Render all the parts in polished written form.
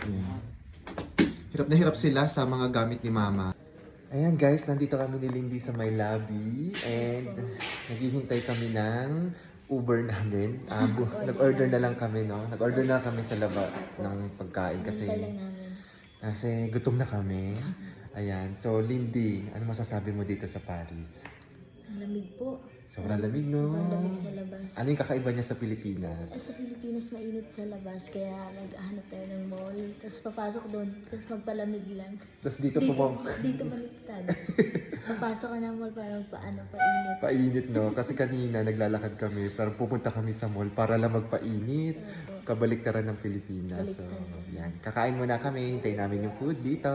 Ayan. Hirap na hirap sila sa mga gamit ni Mama. Ayan guys, nandito kami ni Lindy sa my lobby and naghihintay kami ng Uber namin. Nag-order na lang kami, no? Nag-order na lang kami sa labas ng pagkain kasi gutom na kami. Ayan, so Lindy, ano masasabi mo dito sa Paris? Lamig po. Sobrang lamig, no? Sobrang lamig sa labas. Ano yung kakaiba niya sa Pilipinas? Sa Pilipinas mainit sa labas, kaya naghahanap tayo ng mall. Tapos papasok doon, tapos magpalamig lang. Tapos dito po Dito baliktad. Papasok ka ng mall para painit. painit, no? Kasi kanina naglalakad kami, parang pupunta kami sa mall para lang magpainit. Kabaliktaran ng Pilipinas. So, yan. Kakain muna kami, hintayin namin yung food dito.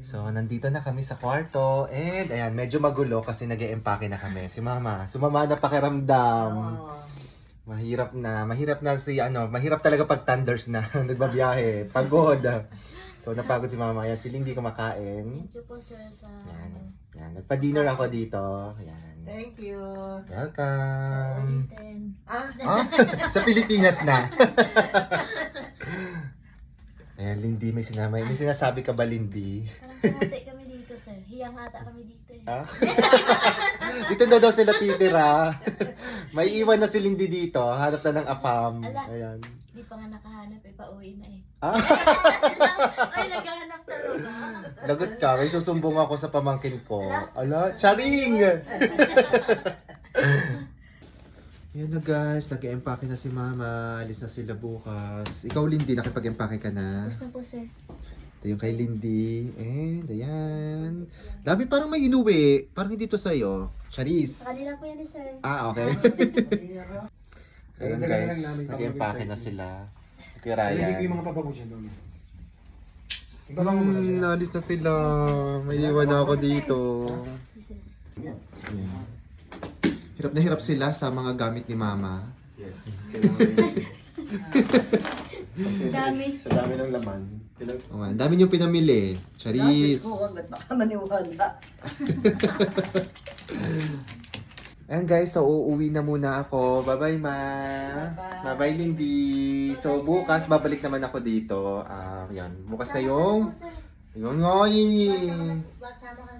So, nandito na kami sa kwarto. And, ayan, medyo magulo kasi nag-e-empake na kami. Si Mama, sumama na pakiramdam. Mahirap talaga pag thunders na. Nagbabiyahe, pagod. So, napagod si Mama. Ayan, si Lindy kumakain. Thank you po sir sa... Yan, nagpa-dinner ako dito. Ayan. Thank you. Welcome. Ulitin. Sa Pilipinas na. Ayan, Lindy, may sinasabi ka ba, Lindy? Parang kumate kami dito sir. Hiyang ata kami dito eh. Dito daw sila titira. May iwan na si Lindy dito. Hanap na ng apam. Ala. Ayan. Di pa nga nakahanap eh, pauwi na eh. Ah, Ay, naghahanap talaga. lagot ka. May susumbong ako sa pamangkin ko. Ala, charing! Yan na guys, nag-empake na si Mama. Alis na sila bukas. Ikaw, Lindy, nakipag-empake ka na. Basta po sir. Ito yung kay Lindy. And, ayan. Dami parang may inuwi. Parang hindi to sa'yo. Charis. Sa kanila po yan eh sir. Okay. So, yun guys, nag-empake na sila. Kuya Ryan. Yung mga papago dyan doon. Nalis na sila. May iwan na ako dito. Sir. Ayan. Hirap na hirap sila sa mga gamit ni Mama. Yes. Kailangan Dami. Sa dami ng laman. Oh, ang dami niyong pinamili. Charis. Huwag baka maniwala. Ayan guys, so uuwi na muna ako. Bye-bye, Ma. Bye-bye, Lindy. So bukas, babalik naman ako dito. Yan. Bukas na yung... Yung ngoy.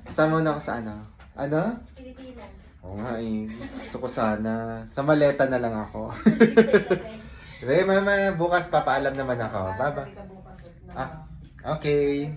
Sama na ako sa ano? Ano? Pilipinas. Oo nga eh. Gusto ko sana. Sa maleta na lang ako. Okay, Mama. Bukas papaalam naman ako. Bye-bye. Okay.